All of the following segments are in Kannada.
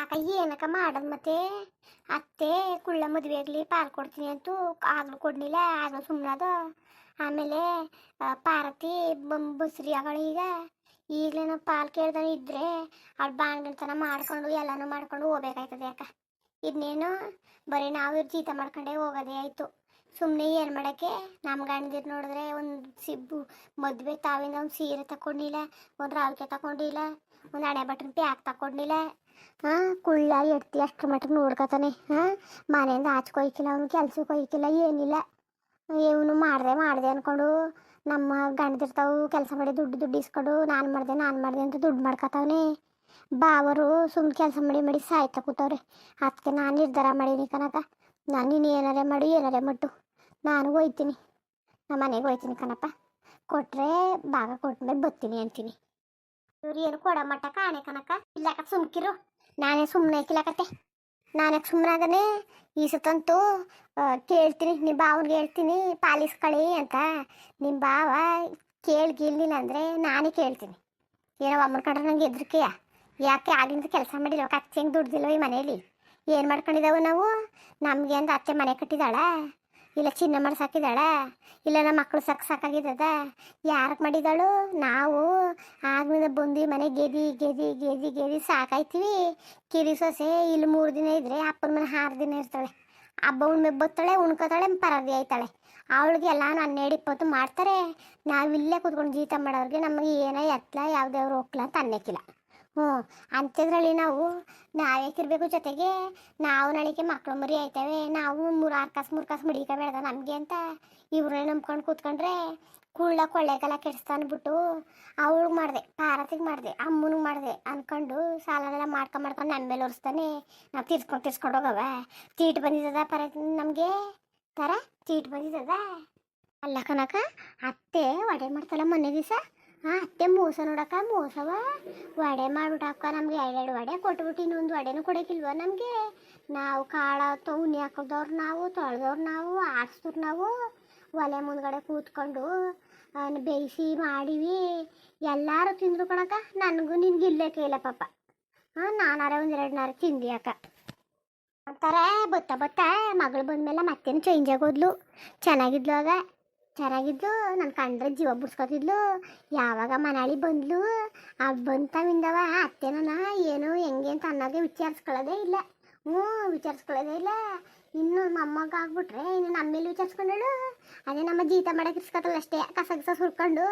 ಆಕ ಏನಕ್ಕ ಮಾಡೋದು ಮತ್ತೆ. ಅತ್ತೆ ಕುಳ್ಳ ಮದುವೆ ಆಗಲಿ ಪಾಲ್ ಕೊಡ್ತೀನಿ ಅಂತೂ ಆಗಲು ಕೊಡ್ಲಿಲ್ಲ, ಆಗಲು ಸುಮ್ಮನದು. ಆಮೇಲೆ ಪಾರ್ವತಿ ಬಸ್ರಿ ಆಗಳು ಈಗಲೇನೋ ಪಾಲ್ ಕೇಳ್ದಾನೆ ಇದ್ರೆ ಅವ್ಳು ಬಾಣ್ಗಿಳ್ತನ ಮಾಡ್ಕೊಂಡು ಎಲ್ಲನೂ ಮಾಡ್ಕೊಂಡು ಹೋಗ್ಬೇಕಾಯ್ತದೆ ಅಕ್ಕ. ಇದನ್ನೇನು ಬರೀ ನಾವು ಜೀತ ಮಾಡ್ಕೊಂಡೇ ಹೋಗೋದೇ ಆಯಿತು. ಸುಮ್ಮನೆ ಏನು ಮಾಡೋಕ್ಕೆ. ನಮ್ಮ ಗಂಡದಿರು ನೋಡಿದ್ರೆ ಒಂದು ಸಿಬ್ಬು ಮದುವೆ ತಾವಿಂದ ಒಂದು ಸೀರೆ ತಗೊಂಡಿಲ್ಲ, ಒಂದು ರಾವಿಕೆ ತಗೊಂಡಿಲ್ಲ, ಒಂದು ಹಣೆ ಬಟ್ಟೆ ಪ್ಯಾಕ್ ತಗೊಂಡಿಲ್ಲ. ಕುಳ್ಳ ಎಡ್ತಿ ಅಷ್ಟ್ರ ಮಟ್ಟಿಗೆ ನೋಡ್ಕೊತಾನೆ. ಮನೆಯಿಂದ ಆಚೆಗೆ ಹೋಯ್ಕಿಲ್ಲ, ಅವ್ನು ಕೆಲ್ಸಕ್ಕೆ ಹೋಯ್ಕಿಲ್ಲ, ಏನಿಲ್ಲ. ಇವನು ಮಾಡಿದೆ ಅಂದ್ಕೊಂಡು ನಮ್ಮ ಗಂಡದಿರ್ತಾವು ಕೆಲಸ ಮಾಡಿ ದುಡ್ಡು ಇಸ್ಕೊಂಡು ನಾನು ಮಾಡಿದೆ ಅಂತ ದುಡ್ಡು ಮಾಡ್ಕೊತಾವನೆ. ಬಾವರು ಸುಮ್ಮನೆ ಕೆಲಸ ಮಾಡಿ ಸಾಯ್ತಾ ಕೂತವ್ರೆ. ಅದಕ್ಕೆ ನಾನು ನಿರ್ಧಾರ ಮಾಡೀನಿ ಕನಕ. ನಾನು ನೀನು ಏನಾರೇ ಮಟ್ಟು ನಾನು ಹೋಯ್ತೀನಿ, ನಮ್ಮ ಮನೆಗೆ ಹೋಯ್ತೀನಿ ಕಣಪ್ಪ. ಕೊಟ್ಟರೆ ಭಾಗ ಕೊಟ್ಮೇಲೆ ಬರ್ತೀನಿ ಅಂತೀನಿ. ಇವ್ರು ಏನು ಕೊಡ ಮಟ್ಟ ಕಾಣೆ ಕನಕ. ಇಲ್ಲಕ್ಕ ಸುಮ್ಕಿರು, ನಾನೇ ಸುಮ್ಮನೆ ಹಾಕಿಲ್ಲಕತ್ತೆ. ನಾನಕ್ಕೆ ಸುಮ್ಮನಾಗನೆ ಈ ಸತಂತೂ ಕೇಳ್ತೀನಿ, ನಿಮ್ಮ ಬಾವನಿಗೆ ಹೇಳ್ತೀನಿ ಪಾಲಿಸ್ಕೊಳ್ಳಿ ಅಂತ. ನಿಮ್ಮ ಬಾವ ಕೇಳಿಲ್ಲ ಅಂದರೆ ನಾನೇ ಕೇಳ್ತೀನಿ. ಏನೋ ಅಮ್ಮನ ಕಂಡ್ರೆ ನಂಗೆ ಹೆದ್ರಿಕೆಯ. ಯಾಕೆ ಆಗಿಂದ ಕೆಲಸ ಮಾಡಿಲ್ಲ, ಅತ್ತೆ ಹೆಂಗೆ ದುಡ್ದಿಲ್ಲ ಈ ಮನೇಲಿ. ಏನು ಮಾಡ್ಕೊಂಡಿದ್ದಾವೆ ನಾವು? ನಮಗೆ ಅಂತ ಅತ್ತೆ ಮನೆ ಕಟ್ಟಿದಾಳ, ಇಲ್ಲ ಚಿನ್ನ ಮಾಡಿ ಸಾಕಿದಾಳ, ಇಲ್ಲ ನಮ್ಮ ಮಕ್ಕಳು ಸಾಕಾಗಿದ್ದದ? ಯಾರಕ್ಕೆ ಮಾಡಿದಾಳು? ನಾವು ಆಗ್ಲಿಂದ ಬಂದು ಮನೆ ಗೆದಿ ಸಾಕಾಯ್ತೀವಿ. ಕಿರಿ ಸೊಸೆ ಇಲ್ಲಿ 3 ದಿನ ಇದ್ರೆ ಅಪ್ಪನ ಮನೆ 6 ದಿನ ಇರ್ತಾಳೆ. ಹಬ್ಬ ಉಣ್ಮೆ ಬತ್ತಾಳೆ, ಉಣ್ಕೋತಾಳೆ, ಪರದಿ ಆಯ್ತಾಳೆ. ಅವಳಿಗೆ ಎಲ್ಲ 12-20 ಮಾಡ್ತಾರೆ. ನಾವಿಲ್ಲೇ ಕೂತ್ಕೊಂಡು ಜೀತ ಮಾಡೋರಿಗೆ ನಮಗೆ ಏನೋ ಎತ್ತಲ ಯಾವ್ದೇವ್ರು ಹೋಗ್ಲ ಅಂತ ಅನ್ನಕ್ಕಿಲ್ಲ. ಅಂಥದ್ರಲ್ಲಿ ನಾವೇಕಿರ್ಬೇಕು ಜೊತೆಗೆ. ನಾವು ನಾಳೆಗೆ ಮಕ್ಕಳು ಮರಿ ಆಯ್ತವೆ, ನಾವು 3-6 ಕಾಸು ಮಡಿಕಬೇಡ ನಮಗೆ ಅಂತ ಇವ್ರನ್ನೇ ನಂಬ್ಕೊಂಡು ಕೂತ್ಕೊಂಡ್ರೆ ಕೊಳ್ಳೆಗೆಲ್ಲ ಕೆಡಿಸ್ತಾನ್ಬಿಟ್ಟು ಅವಳಿಗೆ ಮಾಡಿದೆ, ಪಾರತಿಗೆ ಮಾಡಿದೆ, ಅಮ್ಮನಿಗೆ ಮಾಡಿದೆ ಅಂದ್ಕೊಂಡು ಸಾಲನೆಲ್ಲ ಮಾಡ್ಕೊಂಡು ನಮ್ಮ ಮೇಲೆ ಒರೆಸ್ತಾನೆ. ನಾವು ತೀರ್ಸ್ಕೊಂಡು ಹೋಗವ. ತೀಟು ಬಂದಿದ್ದದ ನಮಗೆ ತೀಟು ಬಂದಿದ್ದದ. ಅಲ್ಲ ಕನಕ, ಅತ್ತೆ ಒಡೆ ಮಾಡ್ತಲ್ಲ ಮೊನ್ನೆ ದಿವಸ. ಅತ್ತೆ ಮೋಸ ನೋಡಕ್ಕ, ಮೋಸವ. ವಡೆ ಮಾಡ್ಬಿಟ್ಟಕ್ಕ ನಮಗೆ 2 ವಡೆ ಕೊಟ್ಬಿಟ್ಟು ಇನ್ನೊಂದು ವಡೆನೂ ಕೊಡೋಕ್ಕಿಲ್ವ ನಮಗೆ? ನಾವು ಕಾಳ ಉಣ್ಣಿ ಹಾಕೋದವ್ರು, ನಾವು ತೊಳೆದವ್ರು, ನಾವು ಆಡಿಸಿದ್ರು, ನಾವು ಒಲೆ ಮುಂದ್ಗಡೆ ಕೂತ್ಕೊಂಡು ಬೇಯಿಸಿ ಮಾಡಿವಿ. ಎಲ್ಲರೂ ತಿಂದ್ರು ಕಣಕ್ಕ. ನನಗೂ ನಿನ್ಗೆ ಇಲ್ಲೇ ಕೇಳ ಪಾಪ. ನಾನಾರೆ 1-2 ನಾರು ತಿಂದಿ ಅಕ್ಕ ಅಂತಾರೆ. ಬತ್ತ ಮಗಳು ಬಂದಮೇಲೆ ಮತ್ತೇನು ಚೇಂಜ್ ಆಗೋದ್ಲು. ಚೆನ್ನಾಗಿದ್ಲು ಆಗ, ಚೆನ್ನಾಗಿದ್ದು. ನನ್ನ ಕಂಡ್ರೆ ಜೀವ ಬಿಡ್ಸ್ಕೊತಿದ್ಲು. ಯಾವಾಗ ಮನಾಳಿ ಬಂದ್ಲು ಬಂತವಿಂದವ ಅತ್ತೆನ ಏನು ಹೆಂಗೆ ಅಂತ ಅನ್ನೋದೇ ವಿಚಾರಿಸ್ಕೊಳ್ಳೋದೇ ಇಲ್ಲ. ವಿಚಾರಿಸ್ಕೊಳ್ಳೋದೇ ಇಲ್ಲ. ಇನ್ನು ಮೊಮ್ಮಗ ಆಗ್ಬಿಟ್ರೆ ಇನ್ನು ನಮ್ಮ ಮೇಲೆ ವಿಚಾರಿಸ್ಕೊಂಡಳು. ಅದೇ ನಮ್ಮ ಜೀತ ಮಾಡೋಕೆ ಇರ್ಸ್ಕೊತಲ್ಲ ಅಷ್ಟೇ. ಕಸ ಸುರ್ಕೊಂಡು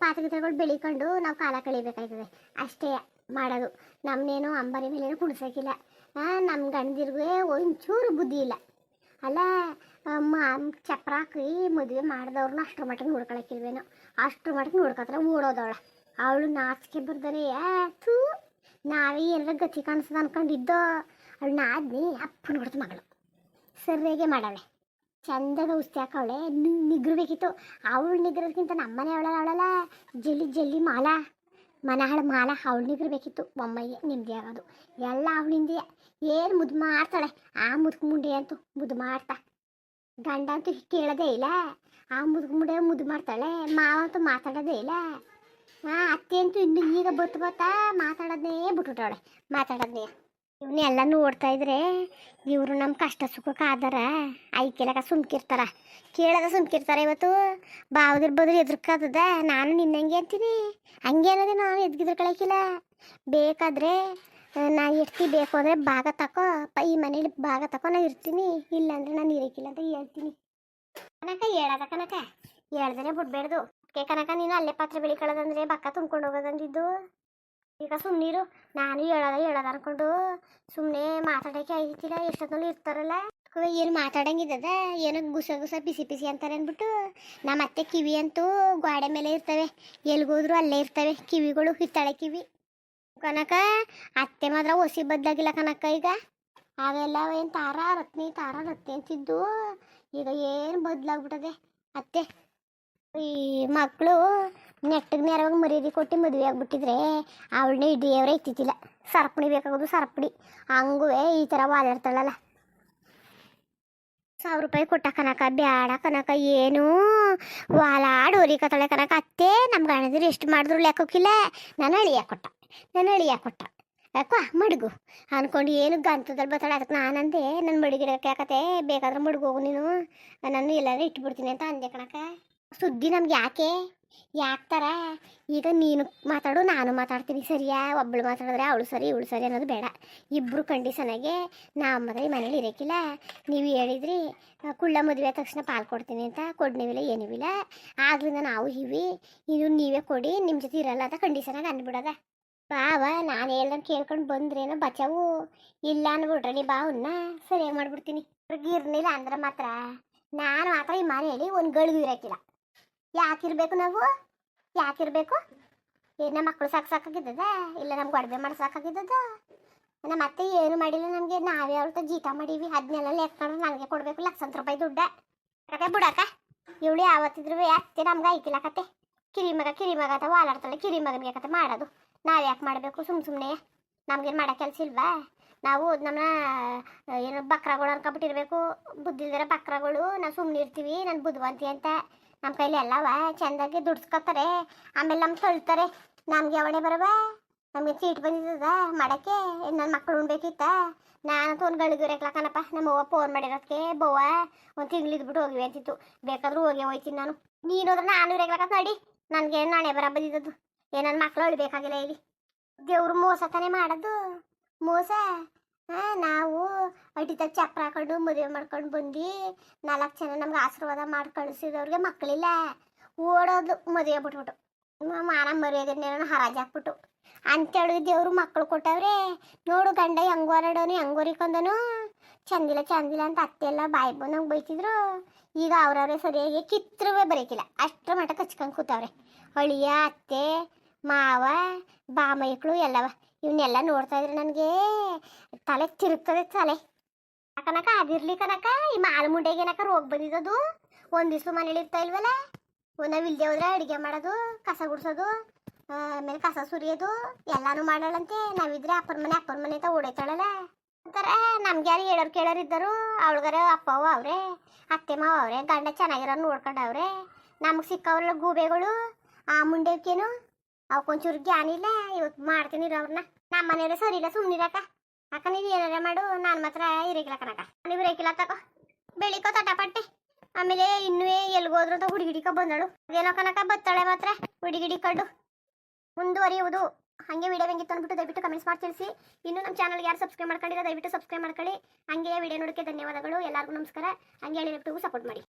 ಪಾತ್ರೆಗಳು ಬೆಳಿಕೊಂಡು ನಾವು ಕಾಲ ಕಳಿಬೇಕಾಯ್ತದೆ ಅಷ್ಟೇ ಮಾಡೋದು. ನಮ್ಮನೇನು ಅಂಬರಿ ಮೇಲೇನು ಕುಣಿಸೋಕ್ಕಿಲ್ಲ. ನಮ್ಮ ಗಂಡದಿರ್ಗೆ ಒಂಚೂರು ಬುದ್ಧಿ ಇಲ್ಲ. ಅಲ್ಲ ಚಪ್ರ ಹಾಕಿ ಮದುವೆ ಮಾಡಿದವ್ರನ್ನ ಅಷ್ಟ್ರ ಮಟ್ಟಿಗೆ ನೋಡ್ಕೊಳಕ್ಕಿಲ್ವೇನೋ. ಅಷ್ಟ್ರ ಮಟ್ಟಿಗೆ ನೋಡ್ಕೊತಾರೆ ಓಡೋದವಳ. ಅವಳು ನಾಚಿಕೆ ಬರ್ದಾನೆ. ನಾವೇ ಏನಾರ ಗತಿ ಕಾಣಿಸ್ತದ ಅನ್ಕೊಂಡಿದ್ದೋ. ಅವಳು ನಾದ್ನಿ ಅಪ್ಪನ ಹೊಡೆದು ಮಗಳು ಸರಿಯಾಗೆ ಮಾಡವಳೆ. ಚಂದಾಗ ಔಷಧಿ ಹಾಕವಳೆ. ನಿಗ್ರಬೇಕಿತ್ತು. ಅವಳು ನಿಗ್ರೋದಕ್ಕಿಂತ ನಮ್ಮನೆ ಅವಳಲ್ಲ ಜಲ್ಲಿ ಮಾಲ ಅವಳು ನಿಗ್ರಬೇಕಿತ್ತು. ಒಮ್ಮೆಗೆ ನಿಮ್ಮದೇ ಆಗೋದು ಎಲ್ಲ ಅವಳಿಂದೇ. ಏನು ಮುದ್ದು ಮಾಡ್ತಾಳೆ ಆ ಮುದುಕು ಮುಂಡೆ ಅಂತೂ. ಮುದ್ದು ಮಾಡ್ತಾ ಗಂಡ ಅಂತೂ ಕೇಳೋದೇ ಇಲ್ಲ. ಆ ಮುದುಕು ಮುಂಡೆ ಮುದ್ದು ಮಾಡ್ತಾಳೆ. ಮಾವ ಅಂತೂ ಮಾತಾಡೋದೇ ಇಲ್ಲ. ಅತ್ತೆ ಅಂತೂ ಇನ್ನು ಈಗ ಬತ್ತಾ ಮಾತಾಡೋದನ್ನೇ ಬಿಟ್ಬಿಟ್ಟವಳೆ. ಮಾತಾಡೋದನ್ನೇ ಇವನ್ನೆಲ್ಲ ನೋಡ್ತಾ ಇದ್ರೆ ಇವರು ನಮ್ಮ ಕಷ್ಟ ಸುಖಕ್ಕೆ ಆದಾರ ಐಕೆಲಕ ಸುಮ್ಕಿರ್ತಾರ, ಸುಮ್ಕಿರ್ತಾರೆ. ಇವತ್ತು ಬಾವದಿರ್ ಬದ್ರು ಎದುರ್ಕಾದದ. ನಾನು ನಿನ್ನಂಗೆ ಅಂತೀನಿ, ಹಂಗೆ ಅನ್ನೋದೇ. ನಾನು ಎದ್ಗಿದ್ರಕಳಕಿಲ್ಲ. ಬೇಕಾದರೆ ನಾ ಇರ್ತೀನಿ, ಬೇಕು ಅಂದರೆ ಭಾಗ ತಕೋ ಈ ಮನೇಲಿ ಭಾಗ ತಕೋ ನಾ ಇರ್ತೀನಿ, ಇಲ್ಲಾಂದ್ರೆ ನಾನು ಇರೋಕ್ಕಿಲ್ಲ ಅಂತ ಹೇಳ್ತೀನಿ ಕನಕ. ಹೇಳದ ಕನಕ, ಹೇಳ್ದೇ ಬಿಡ್ಬೇಡ್ದು. ಕನಕ ನೀನು ಅಲ್ಲೇ ಪಾತ್ರೆ ಬೆಳಿಕೊಳ್ಳೋದಂದ್ರೆ ಬಕ್ಕ ತುಂಬ್ಕೊಂಡು ಹೋಗೋದಂದಿದ್ದು. ಈಗ ಸುಮ್ಮನಿರು. ನಾನು ಹೇಳೋದ ಅನ್ಕೊಂಡು ಸುಮ್ಮನೆ ಮಾತಾಡೋಕ್ಕೆ ಆಯ್ತಿಲ್ಲ. ಎಷ್ಟೊತ್ತಲ್ಲಿ ಇರ್ತಾರಲ್ಲ ಏನು ಮಾತಾಡಂಗಿದ್ದದ. ಏನೋ ಗುಸ ಬಿಸಿ ಅಂತಾರೆ ಅಂದ್ಬಿಟ್ಟು. ನಮ್ಮ ಅತ್ತೆ ಕಿವಿ ಅಂತೂ ಗೋಡೆ ಮೇಲೆ ಇರ್ತವೆ, ಎಲ್ಗೋದ್ರು ಅಲ್ಲೇ ಇರ್ತವೆ ಕಿವಿಗಳು. ಹಿತ್ತಾಳೆ ಕಿವಿ ಕನಕ. ಅತ್ತೆ ಮಾತ್ರ ಹೊಸಿ ಬದಲಾಗಿಲ್ಲ ಕನಕ. ಈಗ ಅವೆಲ್ಲ ಏನು ತಾರ ರತ್ನಿ ಅಂತಿದ್ದು ಈಗ ಏನು ಬದಲಾಗ್ಬಿಟ್ಟದೆ ಅತ್ತೆ. ಈ ಮಕ್ಕಳು ನೆಟ್ಟಿಗೆ ನೇರವಾಗಿ ಮರ್ಯಾದೆ ಕೊಟ್ಟು ಮದುವೆ ಆಗ್ಬಿಟ್ಟಿದ್ರೆ ಅವಳನ್ನ ಹಿಡಿಯವರೇ ಇತ್ತಿತ್ತಿಲ್ಲ. ಸರಪಣಿ ಬೇಕಾಗೋದು ಸರಪಣಿ. ಹಂಗೂ ಈ ಥರ ವಾಲಿರ್ತಾಳಲ್ಲ. 1000 ರೂಪಾಯಿ ಕೊಟ್ಟ ಕನಕ. ಬೇಡ ಕನಕ, ಏನು ವಾಲಾಡ್ ಹೊರಿಕತ್ತಾಳೆ ಕನಕ. ಅತ್ತೆ ನಮ್ಮ ಗಣದಿರು ಎಷ್ಟು ಮಾಡಿದ್ರು ಲೆಕ್ಕಕ್ಕಿಲ್ಲ. ನಾನು ಅಳಿಯ ಕೊಟ್ಟ. ಯಾಕೋ ಮಡುಗು ಅನ್ಕೊಂಡು ಏನು ಗಂತದಲ್ಲಿ ಬರ್ತಾಳೆ. ಅದಕ್ಕೆ ನಾನಂದೆ ನನ್ನ ಮಡುಗಿಡಕ್ಕೆ ಯಾಕತೆ ಬೇಕಾದ್ರೆ ಮಡುಗೋಗು ನೀನು, ನಾನು ಎಲ್ಲಾದ್ರೂ ಇಟ್ಬಿಡ್ತೀನಿ ಅಂತ ಅಂದೆ ಕಣಕ. ಸುದ್ದಿ ನಮ್ಗೆ ಯಾಕೆ ಥರ ಈಗ ನೀನು ಮಾತಾಡು ನಾನು ಮಾತಾಡ್ತೀನಿ ಸರಿಯಾ? ಒಬ್ಬಳು ಮಾತಾಡಿದ್ರೆ ಅವಳು ಸರಿ ಇವಳು ಸರಿ ಅನ್ನೋದು ಬೇಡ. ಇಬ್ಬರು ಕಂಡೀಷನಾಗೆ ನಾವು ಮಾತ್ರ ಈ ಮನೇಲಿ ಇರೋಕ್ಕಿಲ್ಲ. ನೀವು ಹೇಳಿದ್ರಿ ಕುಳ್ಳ ಮದುವೆ ತಕ್ಷಣ ಪಾಲು ಕೊಡ್ತೀನಿ ಅಂತ, ಕೊಡ್ನೇವಿಲ್ಲ ಏನಿವಿಲ್ಲ. ಆಗ್ಲಿಂದ ನಾವು ಇವಿ, ಇದು ನೀವೇ ಕೊಡಿ, ನಿಮ್ಮ ಜೊತೆ ಇರಲ್ಲ ಅಂತ ಕಂಡೀಷನಾಗಿ ಅಂದ್ಬಿಡೋದ. ಬಾವ ನಾನು ಹೇಳ್ದಂಗೆ ಕೇಳ್ಕೊಂಡು ಬಂದ್ರೇನೋ ಬಚಾವು, ಇಲ್ಲ ಅಂದ್ಬಿಟ್ರೆ ನೀ ಬಾವನ್ನ ಸರಿಯಾಗಿ ಮಾಡ್ಬಿಡ್ತೀನಿ. ಇರ್ನಿಲ್ಲ ಅಂದ್ರೆ ಮಾತ್ರ ನಾನು ಮಾತ್ರ ಈ ಮನೆಯಲ್ಲಿ ಒಂದು ಗಳಿಗೂ ಇರೋಕ್ಕಿಲ್ಲ. ಯಾಕಿರ್ಬೇಕು ನಾವು? ಯಾಕಿರ್ಬೇಕು? ನಮ್ಮ ಮಕ್ಕಳು ಸಾಕಾಗಿದ್ದದ? ಇಲ್ಲ ನಮ್ಗೆ ಅಡುಗೆ ಮಾಡಿ ಸಾಕಾಗಿದ್ದದ? ನಮ್ಮ ಅತ್ತೆ ಏನು ಮಾಡಿಲ್ಲ ನಮಗೆ, ನಾವೇ ಅವ್ರ ಜೀತ ಮಾಡೀವಿ. ಅದನ್ನೆಲ್ಲ ಲೆಕ್ಕೊಂಡ್ರೆ ನನಗೆ ಕೊಡಬೇಕು ಲಕ್ಷಾಂತರ ರೂಪಾಯಿ ದುಡ್ಡ. ಯಾಕೆ ಬಿಡಕ್ಕ, ಇವಳು ಯಾವತ್ತಿದ್ರು ಅತ್ತೆ ನಮ್ಗೆ ಐಕಿಲ್ಲಕತ್ತೆ. ಕಿರಿಮಗ ಅಥವಾ ಓಲಾಡ್ತಾಳೆ, ಕಿರಿಮಗನಿಗೆ ಕತೆ ಮಾಡೋದು. ನಾವು ಯಾಕೆ ಮಾಡಬೇಕು ಸುಮ್ಮನೆ? ನಮ್ಗೇನು ಮಾಡೋ ಕೆಲಸ ಇಲ್ವಾ? ನಾವು ನಮ್ಮ ಏನು ಬಕ್ರಗಳು ಅನ್ಕೊಬಿಟ್ಟಿರ್ಬೇಕು. ಬುದ್ಧಿ ಇಲ್ದಿರೋ ಬಕ್ರಗಳು. ನಾವು ಸುಮ್ಮನೆ ಇರ್ತೀವಿ ನಾನು ಬುದ್ಧಿವಂತಿ ಅಂತ. ನಮ್ಮ ಕೈಲಿ ಎಲ್ಲವ ಚೆಂದಾಗಿ ದುಡ್ಸ್ಕೊತಾರೆ, ಆಮೇಲೆ ನಮ್ಗೆ ತಳ್ತಾರೆ. ನಮ್ಗೆ ಅವಣೆ ಬರವ, ನಮಗೆ ಚೀಟ್ ಬಂದಿದ್ದದ ಮಾಡೋಕ್ಕೆ. ನನ್ನ ಮಕ್ಕಳು ಉಣ್ಬೇಕಿತ್ತ? ನಾನಂತೂ ಒಂದು ಗಳಿಗಿರಕ್ಲಕ್ಕನಪ್ಪ. ನಮ್ಮ ಅವ್ವ ಫೋನ್ ಮಾಡಿರೋದಕ್ಕೆ ಬವ್ವ ಒಂದು ತಿಂಗಳಿದ್ಬಿಟ್ಟು ಹೋಗಿವೆ ಅಂತಿತ್ತು. ಬೇಕಾದ್ರೂ ಹೋಯ್ತೀನಿ ನಾನು. ನೀನೋದ್ರೆ ನಾನು ಇರಕ್ಲಕ್ಕ ನಡಿ. ನನಗೆ ನಾಣೆ ಬರ ಬಂದಿದ್ದದು. ನನ್ನ ಮಕ್ಕಳು ಅಳ್ಬೇಕಾಗಿಲ್ಲ ಇಲ್ಲಿ. ದೇವ್ರು ಮೋಸ ತಾನೇ ಮಾಡೋದು, ಮೋಸ. ನಾವು ಅಡಿತ ಚಪ್ರ ಹಾಕೊಂಡು ಮದುವೆ ಮಾಡ್ಕೊಂಡು ಬಂದು 4 ಜನ ನಮ್ಗೆ ಆಶೀರ್ವಾದ ಮಾಡಿ ಕಳಿಸಿದವ್ರಿಗೆ ಮಕ್ಕಳಿಲ್ಲ. ಓಡೋದು ಮದುವೆ ಬಿಟ್ಬಿಟ್ಟು, ಮಾನ ಮರ್ಯಾದೆನೇನೋ ಹರಾಜು ಹಾಕ್ಬಿಟ್ಟು ಅಂತೇಳಿ ದೇವ್ರು ಮಕ್ಕಳು ಕೊಟ್ಟವ್ರೆ. ನೋಡು ಗಂಡ ಹೆಂಗೋ ಹರಡೋನು ಹೆಂಗೋ ರಿಕೊಂಡನು. ಚಂದಿಲ್ಲ ಅಂತ ಅತ್ತೆ ಎಲ್ಲ ಬಾಯಿ ಬಂದಂಗೆ ಬೈತಿದ್ರು. ಈಗ ಅವ್ರವ್ರೆ ಸರಿಯಾಗಿ ಕಿತ್ತರುವೆ ಬರೋಕಿಲ್ಲ, ಅಷ್ಟರ ಮಟ್ಟ ಕಚ್ಕೊಂಡು ಕೂತವ್ರೆ. ಅಳಿಯ ಅತ್ತೆ ಮಾವ ಬಾಮೈಕ್ಳು ಎಲ್ಲವ ಇವನ್ನೆಲ್ಲ ನೋಡ್ತಾ ಇದ್ರೆ ನನಗೆ ತಲೆ ತಿರುಗ್ತದೆ ತಲೆ. ಕನಕ ಅದಿರ್ಲಿ ಕನಕ, ಈ ಮಾಲು ಮುಂಡೆಗೆ ಏನಕ ರೋಗ ಬಂದಿದ್ದದು. ಒಂದು ದಿವ್ಸ ಮನೇಲಿ ಇರ್ತಾ ಇಲ್ವಲ್ಲ, ನಾವು ಇಲ್ದೆ ಹೋದ್ರೆ ಅಡುಗೆ ಮಾಡೋದು, ಕಸ ಗುಡಿಸೋದು, ಆಮೇಲೆ ಕಸ ಸುರಿಯೋದು ಎಲ್ಲಾನು ಮಾಡೋಳಂತೆ. ನಾವಿದ್ರೆ ಅಪ್ಪನ ಮನೆ ಅಂತ ಓಡೈತಾಳಲ್ಲ ಅಂತಾರ. ನಮ್ಗೆ ಯಾರು ಹೇಳೋರು ಕೇಳೋರು ಇದ್ದರು. ಅವಳಿಗಾರ ಅಪ್ಪವು ಅವರೇ, ಅತ್ತೆ ಮಾವ ಅವರೇ, ಗಂಡ ಚೆನ್ನಾಗಿರೋರು ನೋಡ್ಕೊಂಡವ್ರೆ. ನಮಗೆ ಸಿಕ್ಕವ್ರಲ್ಲ ಗೂಬೆಗಳು ಆ ಮುಂಡೆಕ್ಕೇನು ಅವಕ್ಕೊಂಚೂರು ಜ್ಞಾನ ಇಲ್ಲ. ಇವತ್ತು ಮಾಡ್ತೀನಿ ಅವ್ರನ್ನ. ನಮ್ಮ ಮನೆಯವ್ರೆ ಸರಿ ಇಲ್ಲ, ಸುಮ್ಮನಿರಕ್ಕ. ಅಕ್ಕ ನೀವು ಏನಾರ ಮಾಡು, ನಾನು ಮಾತ್ರ ಇರಕಿಲ್ಲ ಕನಕ. ನೀವು ಇರಕಿಲ್ಲ ತಗೋ, ಬೆಳಿಕೋ ತಟಪಟ್ಟೆ. ಆಮೇಲೆ ಇನ್ನೂ ಎಲ್ಗೋದ್ರು ಅಂತ ಹುಡುಗಿಡಿಕ ಬಂದಳು. ಅದೇನೋ ಕನಕ ಬತ್ತಾಳೆ ಮಾತ್ರ ಹುಡುಗಿಡಿಕೊಂಡು ಮುಂದುವರಿಯುವುದು. ಹಾಗೆ ವಿಡಿಯೋ ಹೆಂಗಿತ್ತು ಅಂದ್ಬಿಟ್ಟು ದಯವಿಟ್ಟು ಕಮೆಂಟ್ಸ್ ಮಾಡಿ ತಿಳಿಸಿ. ಇನ್ನು ನಮ್ಮ ಚಾನಲ್ಗೆ ಯಾರು ಸಬ್ಸ್ಕ್ರೈಬ್ ಮಾಡ್ಕೊಂಡಿರೋ ದಯವಿಟ್ಟು ಸಬ್ಸ್ಕ್ರೈಬ್ ಮಾಡ್ಕೊಳ್ಳಿ. ಹಾಗೆ ವಿಡಿಯೋ ನೋಡೋಕ್ಕೆ ಧನ್ಯವಾದಗಳು. ಎಲ್ಲರಿಗೂ ನಮಸ್ಕಾರ. ಹಾಗೆ ಹೇಳಿ ಸಪೋರ್ಟ್ ಮಾಡಿ.